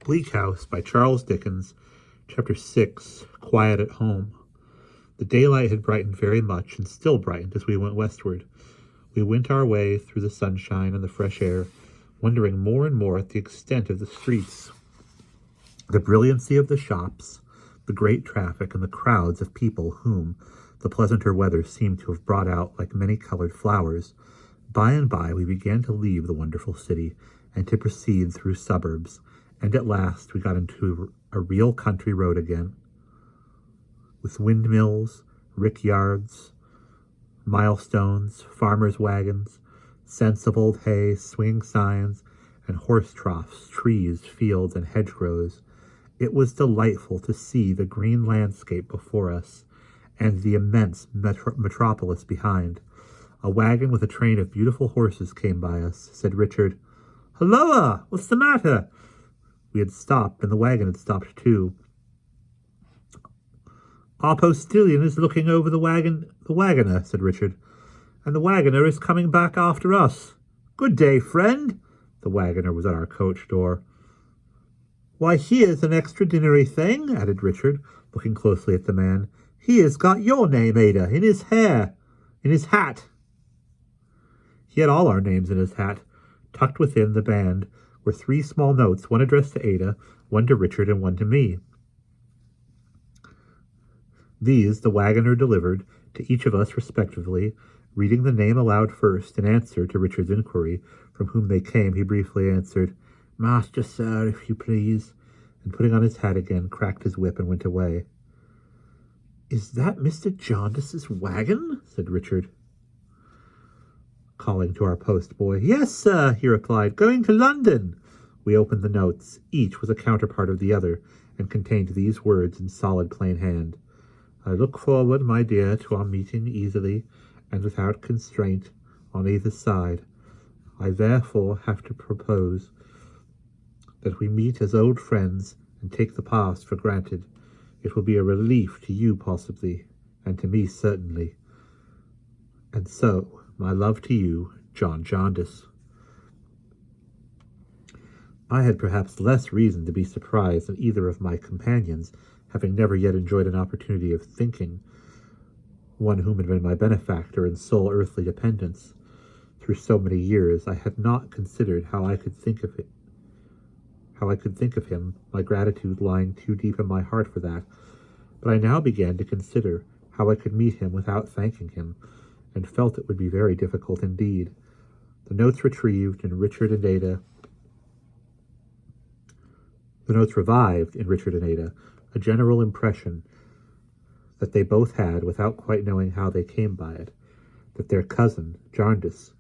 Bleak House by Charles Dickens, Chapter 6, Quiet at Home. The daylight had brightened very much, and still brightened as we went westward. We went our way through the sunshine and the fresh air, wondering more and more at the extent of the streets, the brilliancy of the shops, the great traffic, and the crowds of people whom the pleasanter weather seemed to have brought out like many-colored flowers. By and by we began to leave the wonderful city, and to proceed through suburbs, and at last we got into a real country road again, with windmills, rick yards, milestones, farmers' wagons, scents of old hay, swinging signs, and horse troughs, trees, fields, and hedgerows. It was delightful to see the green landscape before us, and the immense metropolis behind. A wagon with a train of beautiful horses came by us. Said Richard, "Hulloa! What's the matter?" We had stopped, and the wagon had stopped too. "Our postilion is looking over the wagoner," said Richard, "and the wagoner is coming back after us. Good day, friend." The wagoner was at our coach door. "Why, here's an extraordinary thing," added Richard, looking closely at the man. "He has got your name, Ada, in his hat." He had all our names in his hat. Tucked within the band were 3 small notes, one addressed to Ada, one to Richard, and one to me. These the wagoner delivered to each of us respectively, reading the name aloud first in answer to Richard's inquiry from whom they came. He briefly answered, "Master, sir, if you please," and putting on his hat again, cracked his whip and went away. "Is that Mr. Jarndyce's wagon?" said Richard, calling to our post-boy. "Yes, sir," he replied, "going to London." We opened the notes. Each was a counterpart of the other, and contained these words in solid plain hand. "I look forward, my dear, to our meeting easily and without constraint on either side. I therefore have to propose that we meet as old friends and take the past for granted. It will be a relief to you possibly, and to me certainly. And so, my love to you, John Jarndyce." I had perhaps less reason to be surprised than either of my companions, having never yet enjoyed an opportunity of thinking one whom had been my benefactor and sole earthly dependence through so many years. I had not considered how I could think of him, my gratitude lying too deep in my heart for that. But I now began to consider how I could meet him without thanking him, and felt it would be very difficult indeed. The notes retrieved in Richard and Ada revived in Richard and Ada a general impression that they both had, without quite knowing how they came by it, that their cousin, Jarndyce,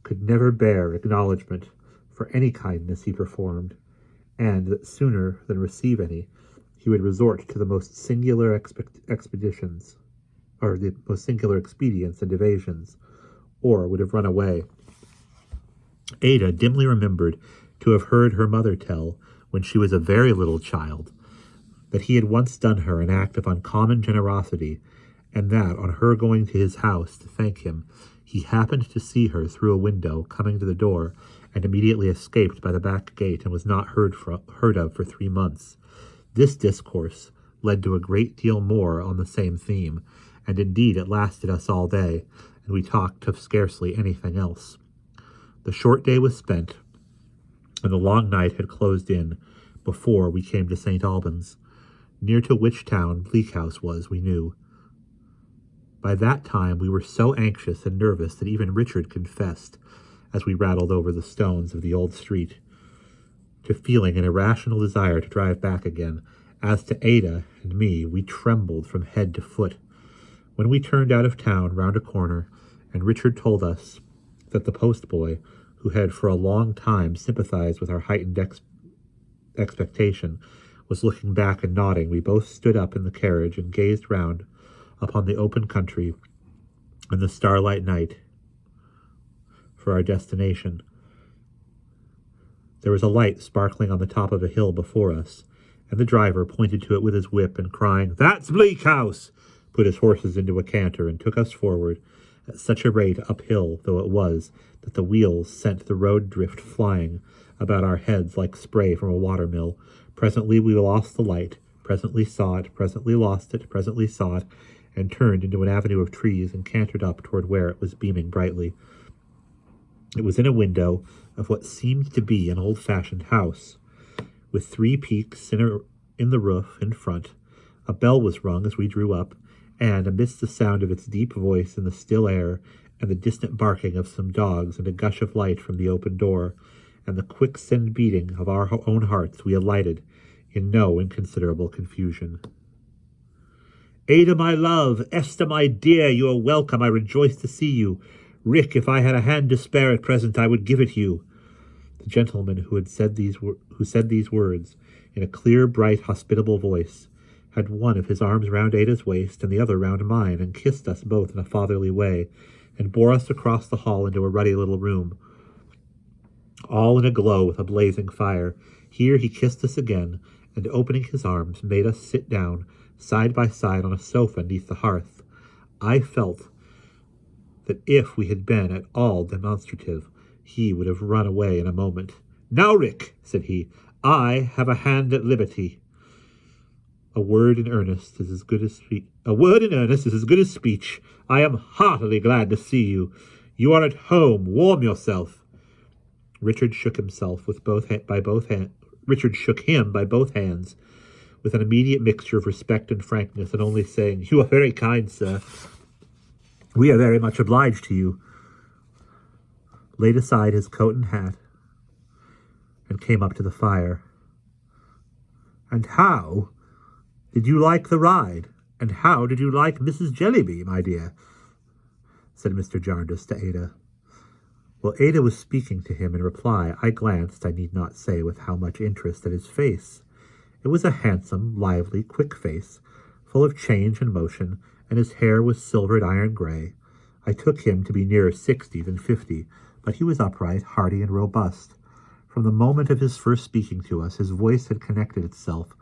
could never bear acknowledgment for any kindness he performed, and that sooner than receive any, he would resort to the most singular expedients and evasions, or would have run away. Ada dimly remembered to have heard her mother tell, when she was a very little child, that he had once done her an act of uncommon generosity, and that, on her going to his house to thank him, he happened to see her through a window coming to the door, and immediately escaped by the back gate, and was not heard of for 3 months. This discourse led to a great deal more on the same theme, and indeed it lasted us all day, and we talked of scarcely anything else. The short day was spent, and the long night had closed in before we came to St. Albans, near to which town Bleak House was, we knew. By that time we were so anxious and nervous that even Richard confessed, as we rattled over the stones of the old street, to feeling an irrational desire to drive back again. As to Ada and me, we trembled from head to foot. When we turned out of town round a corner, and Richard told us that the postboy, who had for a long time sympathized with our heightened expectation, was looking back and nodding, we both stood up in the carriage and gazed round upon the open country and the starlight night for our destination. There was a light sparkling on the top of a hill before us, and the driver pointed to it with his whip, and crying, "That's Bleak House!" put his horses into a canter and took us forward at such a rate uphill though it was, that the wheels sent the road drift flying about our heads like spray from a watermill. Presently we lost the light, presently saw it, presently lost it, presently saw it, and turned into an avenue of trees and cantered up toward where it was beaming brightly. It was in a window of what seemed to be an old-fashioned house, with 3 peaks in the roof in front. A bell was rung as we drew up, and amidst the sound of its deep voice in the still air, and the distant barking of some dogs, and a gush of light from the open door, and the quicksand beating of our own hearts, we alighted, in no inconsiderable confusion. "Ada, my love, Esther, my dear, you are welcome. I rejoice to see you. Rick, if I had a hand to spare at present, I would give it you." The gentleman who said these words, in a clear, bright, hospitable voice, had one of his arms round Ada's waist and the other round mine, and kissed us both in a fatherly way, and bore us across the hall into a ruddy little room, all in a glow with a blazing fire. Here he kissed us again, and opening his arms, made us sit down, side by side, on a sofa neath the hearth. I felt that if we had been at all demonstrative, he would have run away in a moment. "Now, Rick," said he, "I have a hand at liberty. A word in earnest is as good as speech. I am heartily glad to see you. You are at home. Warm yourself." Richard shook him by both hands, with an immediate mixture of respect and frankness, and only saying, "You are very kind, sir. We are very much obliged to you," laid aside his coat and hat, and came up to the fire. "And how did you like the ride? And how did you like Mrs. Jellyby, my dear?" said Mr. Jarndyce to Ada. While Ada was speaking to him in reply, I glanced, I need not say with how much interest, at his face. It was a handsome, lively, quick face, full of change and motion, and his hair was silvered iron gray. I took him to be nearer 60 than 50, but he was upright, hearty, and robust. From the moment of his first speaking to us, his voice had connected itself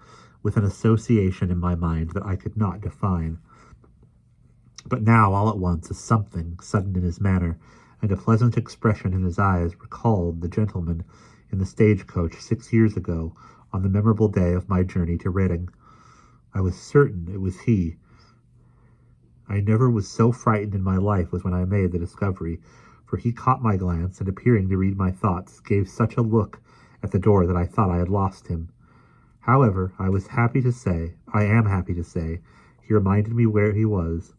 with an association in my mind that I could not define. But now, all at once, a something sudden in his manner, and a pleasant expression in his eyes, recalled the gentleman in the stagecoach 6 years ago, on the memorable day of my journey to Reading. I was certain it was he. I never was so frightened in my life as when I made the discovery, for he caught my glance, and appearing to read my thoughts, gave such a look at the door that I thought I had lost him. However, I am happy to say, he reminded me where he was,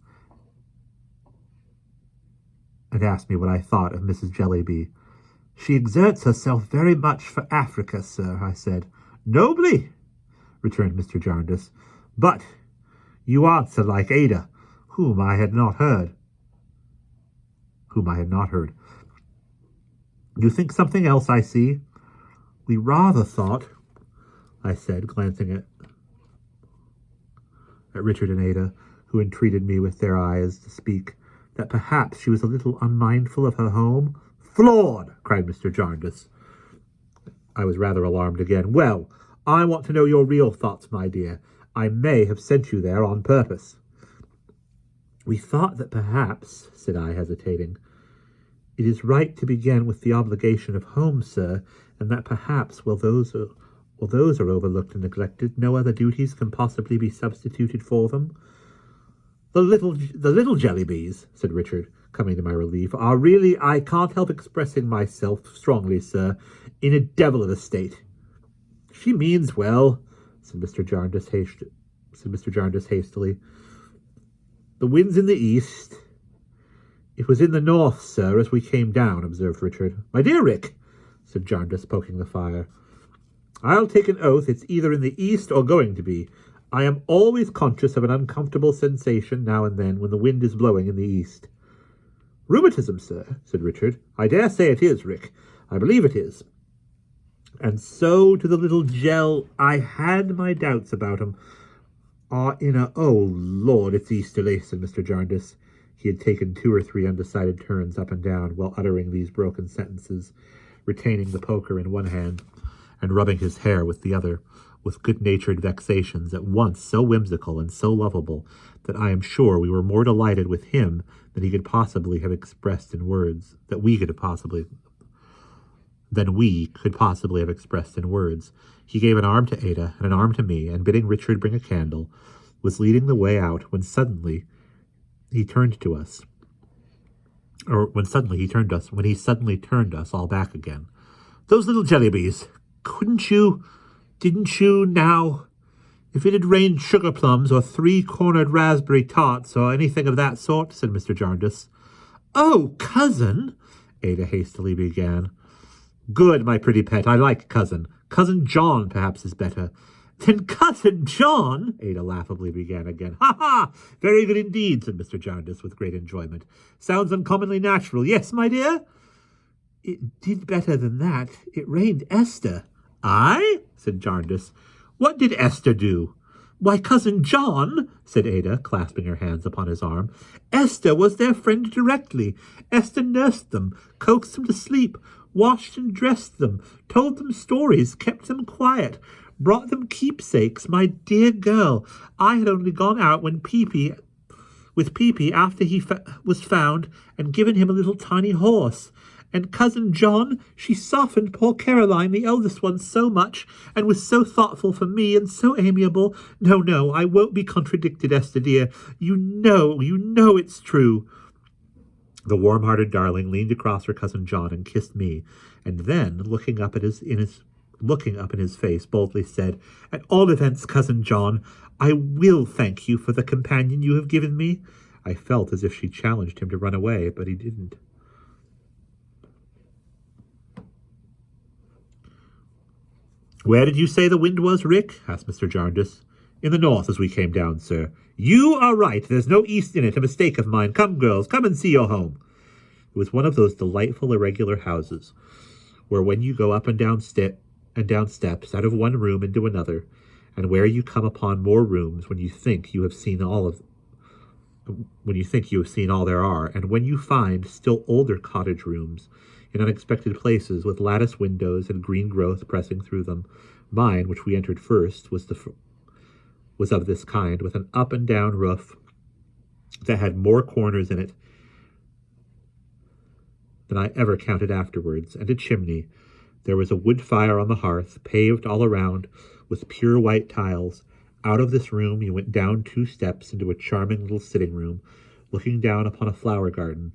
and asked me what I thought of Mrs. Jellyby. "She exerts herself very much for Africa, sir," I said. "Nobly," returned Mr. Jarndyce. "But you answer like Ada, whom I had not heard. You think something else, I see." "We rather thought," I said, glancing at Richard and Ada, who entreated me with their eyes to speak, "that perhaps she was a little unmindful of her home." "Flawed!" cried Mr. Jarndyce. I was rather alarmed again. "Well, I want to know your real thoughts, my dear. I may have sent you there on purpose." "We thought that perhaps," said I, hesitating, "it is right to begin with the obligation of home, sir, and that perhaps, while those are overlooked and neglected, no other duties can possibly be substituted for them." The little Jellybys," said Richard, coming to my relief, "are really, I can't help expressing myself strongly, sir, in a devil of a state." "She means well," said Mr. Jarndyce hastily. "The wind's in the east." "It was in the north, sir, as we came down," observed Richard. "My dear Rick," said Jarndyce, poking the fire, "I'll take an oath it's either in the east or going to be. I am always conscious of an uncomfortable sensation now and then when the wind is blowing in the east." "Rheumatism, sir," said Richard. "I dare say it is, Rick. I believe it is. And so to the little Jell. I had my doubts about him. Oh, Lord, it's easterly," said Mr. Jarndyce. He had taken 2 or 3 undecided turns up and down while uttering these broken sentences, retaining the poker in one hand and rubbing his hair with the other, with good-natured vexations at once so whimsical and so lovable that I am sure we were more delighted with him than he could possibly have expressed in words, than we could possibly have expressed in words. He gave an arm to Ada and an arm to me, and bidding Richard bring a candle, was leading the way out when suddenly he turned to us. When he suddenly turned us all back again. "Those little jellybees, didn't you now? If it had rained sugar plums or three-cornered raspberry tarts or anything of that sort," said Mr. Jarndyce. "Oh, cousin," Ada hastily began. "Good, my pretty pet, I like cousin. Cousin John, perhaps, is better." "Then Cousin John," Ada laughably began again. "Ha, ha! Very good indeed," said Mr. Jarndyce with great enjoyment. "Sounds uncommonly natural. Yes, my dear?" "It did better than that. It rained Esther." "Aye?" said Jarndyce. "What did Esther do?" "Why, Cousin John," said Ada, clasping her hands upon his arm, "Esther was their friend directly. Esther nursed them, coaxed them to sleep, washed and dressed them, told them stories, kept them quiet, brought them keepsakes. My dear girl, I had only gone out with Peepy after he was found, and given him a little tiny horse. And Cousin John, she softened poor Caroline, the eldest one, so much, and was so thoughtful for me, and so amiable. No, I won't be contradicted, Esther dear. You know it's true." The warm-hearted darling leaned across her Cousin John and kissed me, and then, looking up in his face, boldly said, "At all events, Cousin John, I will thank you for the companion you have given me." I felt as if she challenged him to run away, but he didn't. "Where did you say the wind was, Rick?" asked Mr. Jarndyce. "In the north as we came down, sir." "You are right. There's no east in it. A mistake of mine. Come, girls, come and see your home." It was one of those delightful irregular houses where when you go up and down steps out of one room into another, and where you come upon more rooms when you think you have seen all there are, and when you find still older cottage rooms in unexpected places with lattice windows and green growth pressing through them. Mine, which we entered first, was of this kind, with an up and down roof that had more corners in it than I ever counted afterwards, and a chimney. There was a wood fire on the hearth, paved all around with pure white tiles. Out of this room you went down 2 steps into a charming little sitting room, looking down upon a flower garden,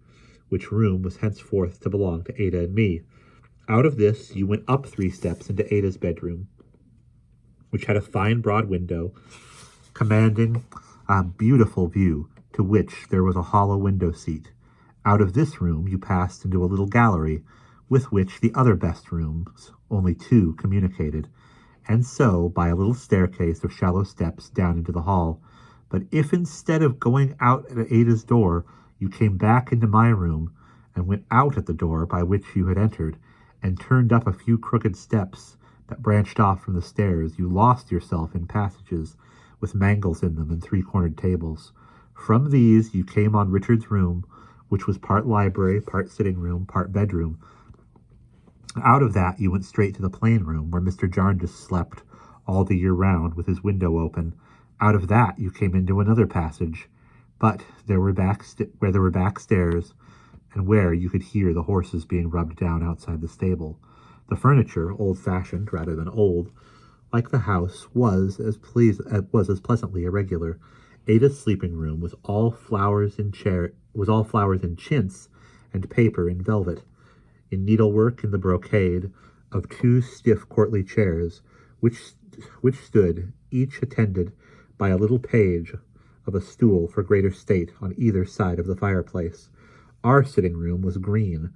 which room was henceforth to belong to Ada and me. Out of this you went up 3 steps into Ada's bedroom, which had a fine broad window commanding a beautiful view, to which there was a hollow window seat. Out of this room you passed into a little gallery, with which the other best rooms, only 2, communicated, and so by a little staircase of shallow steps down into the hall. But if instead of going out at Ada's door, you came back into my room, and went out at the door by which you had entered, and turned up a few crooked steps that branched off from the stairs, you lost yourself in passages with mangles in them and 3-cornered tables. From these you came on Richard's room, which was part library, part sitting room, part bedroom. Out of that you went straight to the plain room, where Mr. Jarndyce slept all the year round with his window open. Out of that you came into another passage, but there were back stairs, and where you could hear the horses being rubbed down outside the stable. The furniture, old-fashioned rather than old, like the house, was as pleasantly irregular. Ada's sleeping room was all flowers in chintz and paper in velvet, in needlework in the brocade of 2 stiff courtly chairs, which stood, each attended by a little page of a stool for greater state on either side of the fireplace. Our sitting room was green,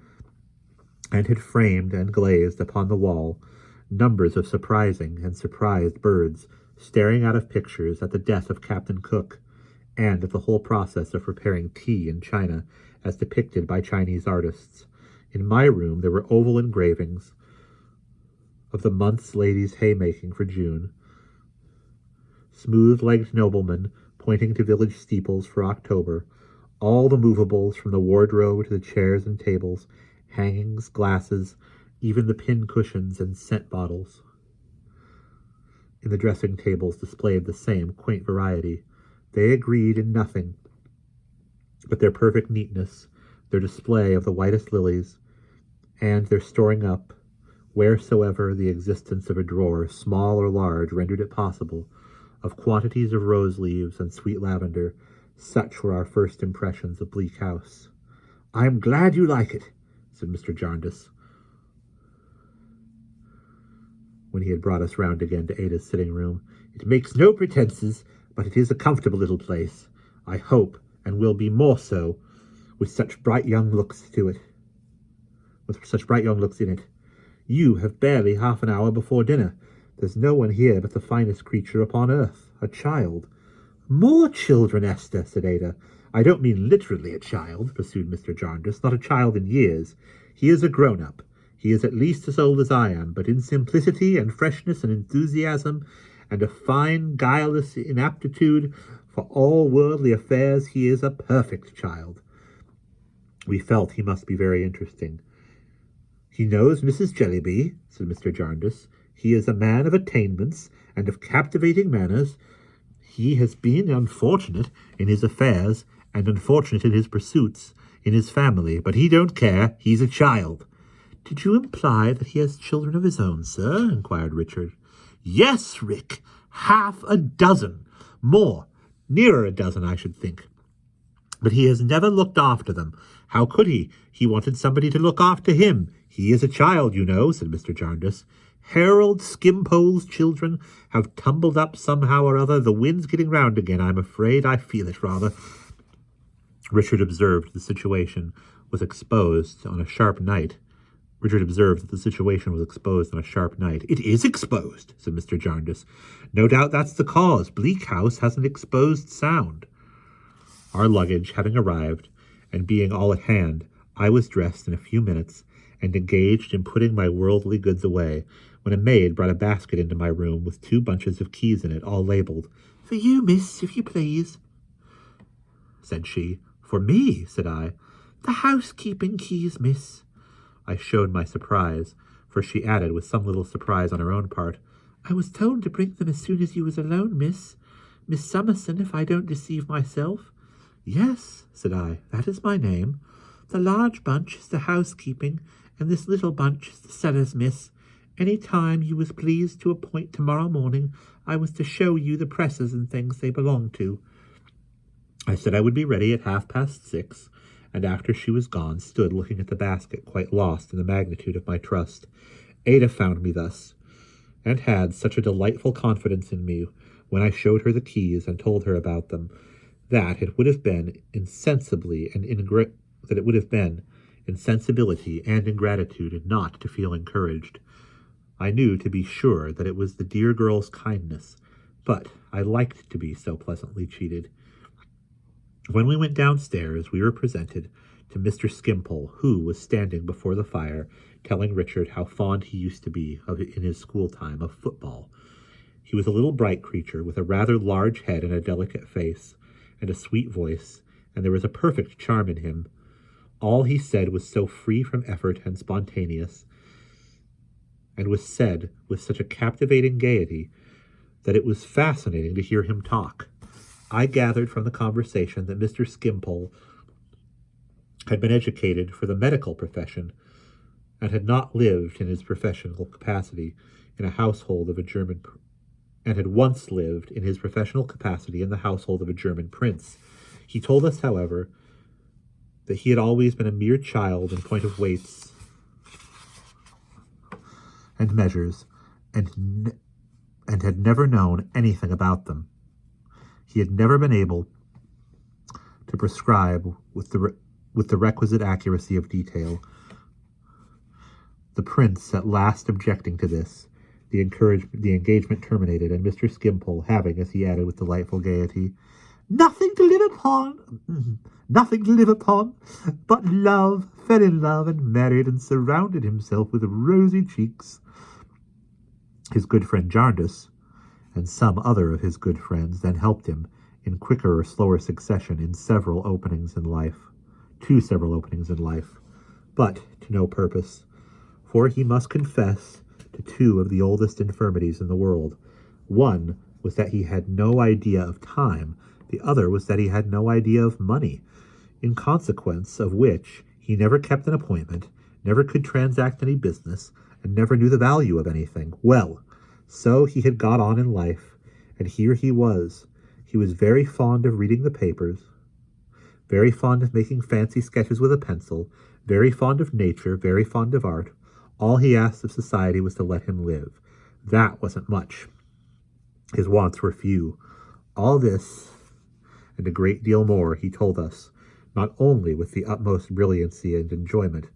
and had framed and glazed upon the wall numbers of surprising and surprised birds, staring out of pictures at the death of Captain Cook, and at the whole process of preparing tea in China, as depicted by Chinese artists. In my room there were oval engravings of the month's ladies' haymaking for June, smooth-legged noblemen pointing to village steeples for October, all the movables from the wardrobe to the chairs and tables, hangings, glasses, even the pin cushions and scent bottles in the dressing tables displayed the same quaint variety. They agreed in nothing but their perfect neatness, their display of the whitest lilies, and their storing up wheresoever the existence of a drawer, small or large, rendered it possible, of quantities of rose leaves and sweet lavender. Such were our first impressions of Bleak House. "I am glad you like it," said Mr. Jarndyce, when he had brought us round again to Ada's sitting room. "It makes no pretences, but it is a comfortable little place. I hope, and will be more so, with such bright young looks in it. You have barely half an hour before dinner. There's no one here but the finest creature upon earth, a child." "More children, Esther," said Ada. "I don't mean literally a child," pursued Mr. Jarndyce, "not a child in years. He is a grown-up. He is at least as old as I am, but in simplicity and freshness and enthusiasm and a fine, guileless inaptitude for all worldly affairs, he is a perfect child." We felt he must be very interesting. "He knows Mrs. Jellyby," said Mr. Jarndyce. "He is a man of attainments and of captivating manners. He has been unfortunate in his affairs and unfortunate in his pursuits, in his family, but he don't care. He's a child." "Did you imply that he has children of his own, sir?" inquired Richard. "Yes, Rick, half a dozen. More, nearer a dozen, I should think. But he has never looked after them. How could he? He wanted somebody to look after him. He is a child, you know," said Mr. Jarndyce. "Harold Skimpole's children have tumbled up somehow or other. The wind's getting round again, I'm afraid. I feel it, rather." Richard observed the situation was exposed on a sharp night. "It is exposed," said Mr. Jarndyce. "No doubt that's the cause. Bleak House has an exposed sound." Our luggage having arrived, and being all at hand, I was dressed in a few minutes, and engaged in putting my worldly goods away, when a maid brought a basket into my room with 2 bunches of keys in it, all labelled. "For you, miss, if you please," said she. "For me?" said I. "The housekeeping keys, miss." I showed my surprise, for she added, with some little surprise on her own part, "I was told to bring them as soon as you was alone, miss. Miss Summerson, if I don't deceive myself." "Yes," said I, "that is my name. The large bunch is the housekeeping, and this little bunch is the cellars, miss. Any time you was pleased to appoint tomorrow morning, I was to show you the presses and things they belong to." I said I would be ready at 6:30, and after she was gone, stood looking at the basket, quite lost in the magnitude of my trust. Ada found me thus, and had such a delightful confidence in me when I showed her the keys and told her about them, that it would have been insensibility and ingratitude not to feel encouraged. I knew, to be sure, that it was the dear girl's kindness, but I liked to be so pleasantly cheated. When we went downstairs, we were presented to Mr. Skimpole, who was standing before the fire, telling Richard how fond he used to be in his school time of football. He was a little bright creature, with a rather large head and a delicate face, and a sweet voice, and there was a perfect charm in him. All he said was so free from effort and spontaneous, and was said with such a captivating gaiety, that it was fascinating to hear him talk. I gathered from the conversation that Mr. Skimpole had been educated for the medical profession, and had not lived in his professional capacity in a household of a German and had once lived in his professional capacity in the household of a German prince. He told us, however, that he had always been a mere child in point of weights and measures, and had never known anything about them. He had never been able to prescribe with the requisite accuracy of detail. The prince at last objecting to this, the engagement terminated, and Mr. Skimpole having, as he added with delightful gaiety, nothing to live upon, but love, fell in love, and married, and surrounded himself with rosy cheeks. His good friend Jarndyce, and some other of his good friends, then helped him, in quicker or slower succession, in several openings in life, but to no purpose, for he must confess to 2 of the oldest infirmities in the world. One was that he had no idea of time, the other was that he had no idea of money, in consequence of which he never kept an appointment, never could transact any business, and never knew the value of anything. Well, so he had got on in life, and here he was. He was very fond of reading the papers, very fond of making fancy sketches with a pencil, very fond of nature, very fond of art. All he asked of society was to let him live. That wasn't much. His wants were few. All this, and a great deal more, he told us, not only with the utmost brilliancy and enjoyment,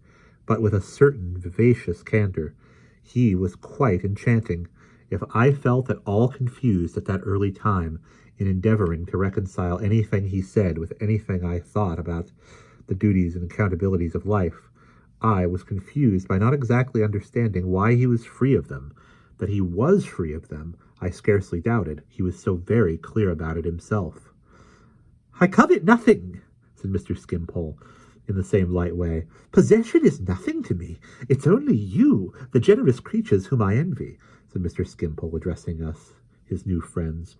but with a certain vivacious candor. He was quite enchanting. If I felt at all confused at that early time in endeavoring to reconcile anything he said with anything I thought about the duties and accountabilities of life, I was confused by not exactly understanding why he was free of them. That he was free of them, I scarcely doubted. He was so very clear about it himself. "I covet nothing," said Mr. Skimpole, in the same light way. "Possession is nothing to me. It's only you, the generous creatures whom I envy," said Mr. Skimpole, addressing us, his new friends,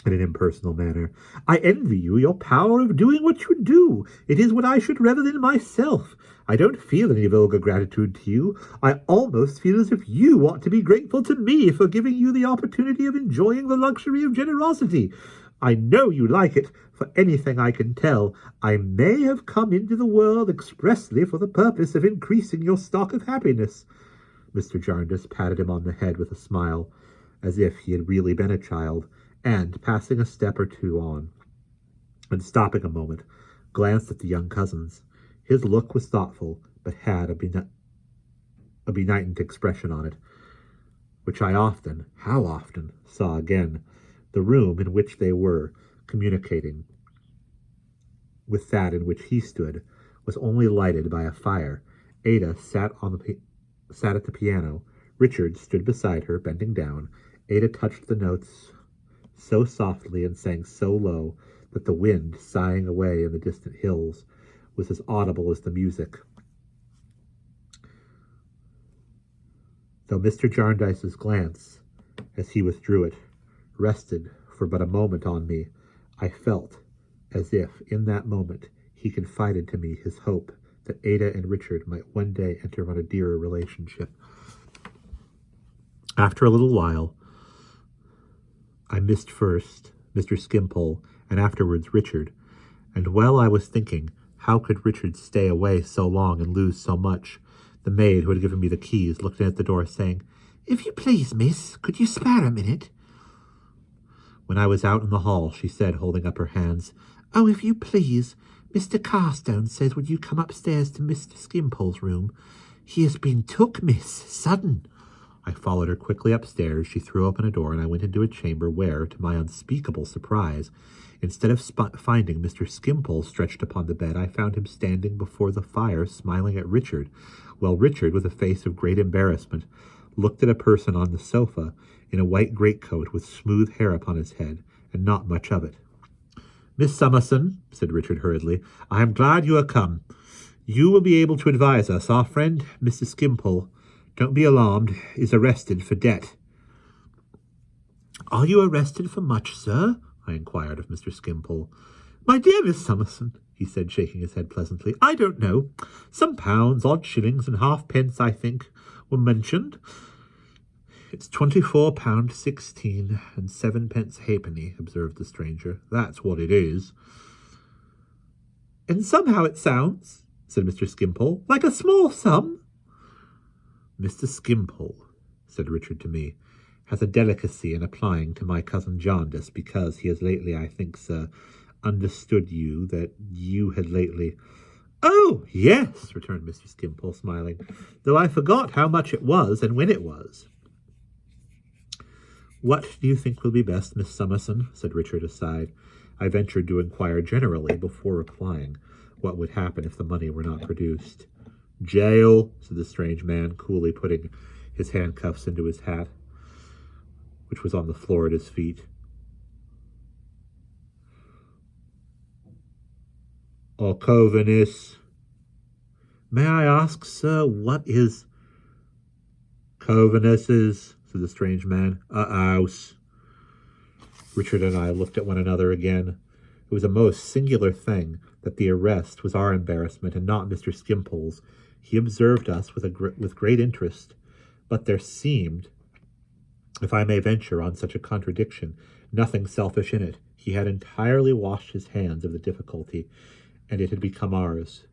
in an impersonal manner. "I envy you your power of doing what you do. It is what I should revel in myself. I don't feel any vulgar gratitude to you. I almost feel as if you ought to be grateful to me for giving you the opportunity of enjoying the luxury of generosity. I know you like it. For anything I can tell, I may have come into the world expressly for the purpose of increasing your stock of happiness." Mr. Jarndyce patted him on the head with a smile, as if he had really been a child, and, passing a step or two on, and stopping a moment, glanced at the young cousins. His look was thoughtful, but had a benignant expression on it, which I often, how often, saw again. The room in which they were communicating with that in which he stood was only lighted by a fire. Ada sat at the piano. Richard stood beside her, bending down. Ada touched the notes so softly and sang so low that the wind, sighing away in the distant hills, was as audible as the music. Though Mr. Jarndyce's glance, as he withdrew it, rested for but a moment on me, I felt as if, in that moment, he confided to me his hope that Ada and Richard might one day enter on a dearer relationship. After a little while, I missed first Mr. Skimpole and afterwards Richard, and while I was thinking, how could Richard stay away so long and lose so much, the maid who had given me the keys looked in at the door, saying, "If you please, miss, could you spare a minute?" When I was out in the hall, she said, holding up her hands, "Oh, if you please, Mr. Carstone says would you come upstairs to Mr. Skimpole's room? He has been took, miss, sudden." I followed her quickly upstairs. She threw open a door, and I went into a chamber where, to my unspeakable surprise, instead of finding Mr. Skimpole stretched upon the bed, I found him standing before the fire, smiling at Richard, while Richard, with a face of great embarrassment, looked at a person on the sofa in a white greatcoat with smooth hair upon his head, and not much of it. "Miss Summerson," said Richard hurriedly, "I am glad you are come. You will be able to advise us. Our friend, Mr. Skimpole, don't be alarmed, is arrested for debt." "Are you arrested for much, sir?" I inquired of Mr. Skimpole. "My dear Miss Summerson," he said, shaking his head pleasantly, "I don't know. Some pounds, odd shillings, and halfpence, I think, were mentioned." "It's £24.16 and 7 halfpenny," observed the stranger. "That's what it is." "And somehow it sounds," said Mr. Skimpole, "like a small sum." "Mr. Skimpole," said Richard to me, "has a delicacy in applying to my cousin Jarndyce, because he has lately, I think, sir, understood you, that you had lately—" "Oh, yes," returned Mr. Skimpole, smiling, "though I forgot how much it was and when it was." "What do you think will be best, Miss Summerson?" said Richard aside. I ventured to inquire generally, before replying, what would happen if the money were not produced. "Jail," said the strange man, coolly putting his handcuffs into his hat, which was on the floor at his feet. "Or Covenus." "May I ask, sir, what is—" "Covenus's," said the strange man, "a house." Richard and I looked at one another again. It was a most singular thing that the arrest was our embarrassment and not Mr. Skimpole's. He observed us with great interest. But there seemed, if I may venture on such a contradiction, nothing selfish in it. He had entirely washed his hands of the difficulty, and it had become ours.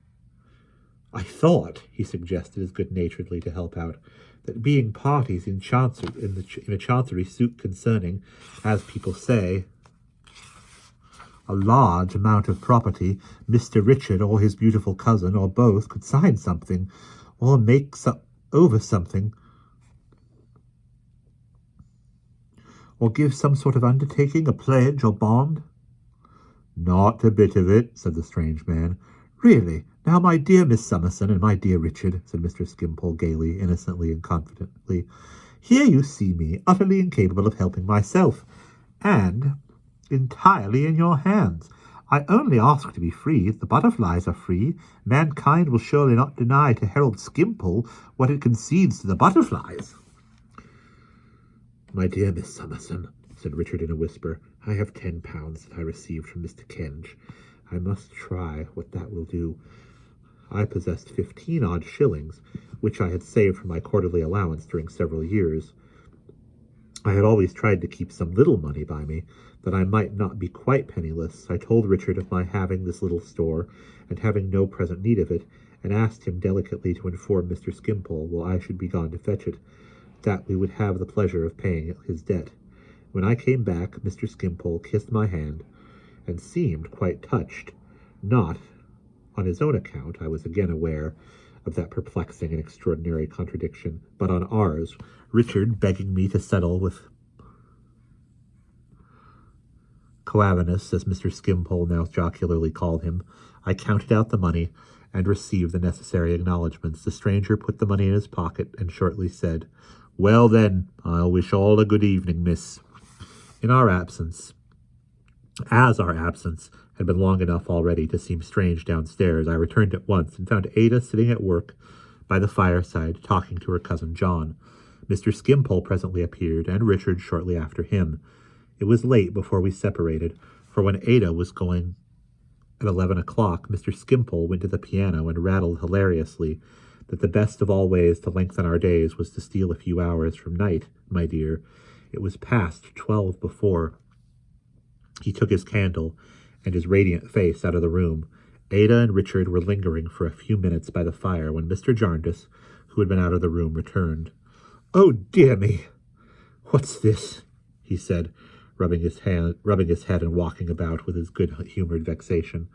I thought, he suggested as good-naturedly to help out, that being parties in a chancery suit concerning, as people say, a large amount of property, Mr. Richard or his beautiful cousin or both could sign something, or make over something, or give some sort of undertaking, a pledge or bond. Not a bit of it, said the strange man. Really, now, my dear Miss Summerson and my dear Richard, said Mr. Skimpole gaily, innocently and confidently, here you see me, utterly incapable of helping myself, and entirely in your hands. I only ask to be free. The butterflies are free. Mankind will surely not deny to Harold Skimpole what it concedes to the butterflies. My dear Miss Summerson, said Richard in a whisper, I have £10 that I received from Mr. Kenge. I must try what that will do. I possessed 15-odd shillings, which I had saved from my quarterly allowance during several years. I had always tried to keep some little money by me, that I might not be quite penniless. I told Richard of my having this little store, and having no present need of it, and asked him delicately to inform Mr. Skimpole, while I should be gone to fetch it, that we would have the pleasure of paying his debt. When I came back, Mr. Skimpole kissed my hand, and seemed quite touched. Not on his own account, I was again aware of that perplexing and extraordinary contradiction, but on ours, Richard begging me to settle with Coavinus, as Mr. Skimpole now jocularly called him. I counted out the money, and received the necessary acknowledgments. The stranger put the money in his pocket, and shortly said, Well then, I'll wish all a good evening, miss. As our absence had been long enough already to seem strange downstairs, I returned at once and found Ada sitting at work by the fireside, talking to her cousin John. Mr. Skimpole presently appeared, and Richard shortly after him. It was late before we separated, for when Ada was going at 11 o'clock, Mr. Skimpole went to the piano and rattled hilariously that the best of all ways to lengthen our days was to steal a few hours from night, my dear. It was past 12 before he took his candle and his radiant face out of the room. Ada and Richard were lingering for a few minutes by the fire when Mr. Jarndyce, who had been out of the room, returned. Oh, dear me! What's this? He said, rubbing his head and walking about with his good-humoured vexation.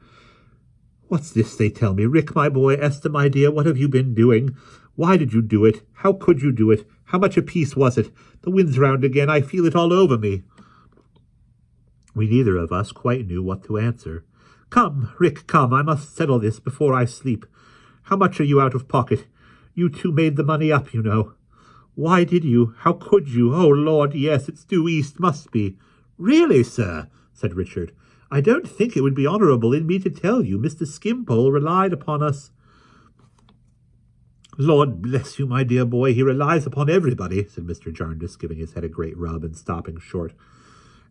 What's this they tell me? Rick, my boy, Esther, my dear, what have you been doing? Why did you do it? How could you do it? How much apiece was it? The wind's round again. I feel it all over me. We neither of us quite knew what to answer. Come, Rick, come. I must settle this before I sleep. How much are you out of pocket? You two made the money up, you know. Why did you? How could you? Oh, Lord, yes, it's due east, must be. Really, sir, said Richard, I don't think it would be honourable in me to tell you. Mr. Skimpole relied upon us. Lord bless you, my dear boy, he relies upon everybody, said Mr. Jarndyce, giving his head a great rub and stopping short.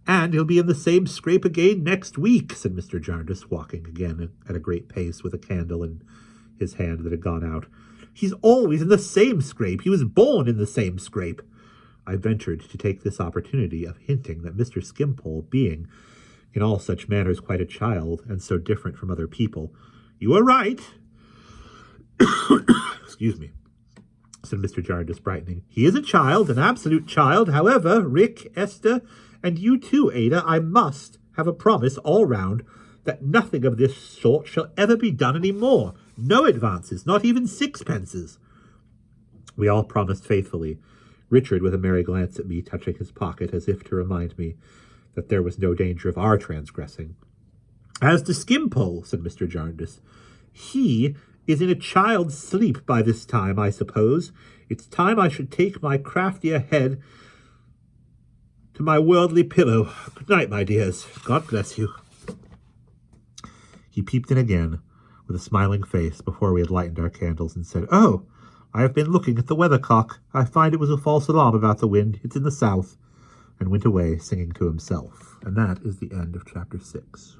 And he'll be in the same scrape again next week, said Mr. Jarndyce, walking again at a great pace with a candle in his hand that had gone out. He's always in the same scrape. He was born in the same scrape. I ventured to take this opportunity of hinting that Mr. Skimpole, being in all such matters quite a child, and so different from other people. You are right. Excuse me, said Mr. Jarndyce, brightening. He is a child, an absolute child. However, Rick, Esther, and you too, Ada, I must have a promise all round that nothing of this sort shall ever be done any more. No advances, not even sixpences. We all promised faithfully, Richard with a merry glance at me, touching his pocket as if to remind me that there was no danger of our transgressing. As to Skimpole, said Mr. Jarndyce, he is in a child's sleep by this time, I suppose. It's time I should take my craftier head to my worldly pillow. Good night, my dears. God bless you. He peeped in again with a smiling face before we had lightened our candles and said, Oh, I have been looking at the weathercock. I find it was a false alarm about the wind. It's in the south. And went away singing to himself. And that is the end of chapter 6.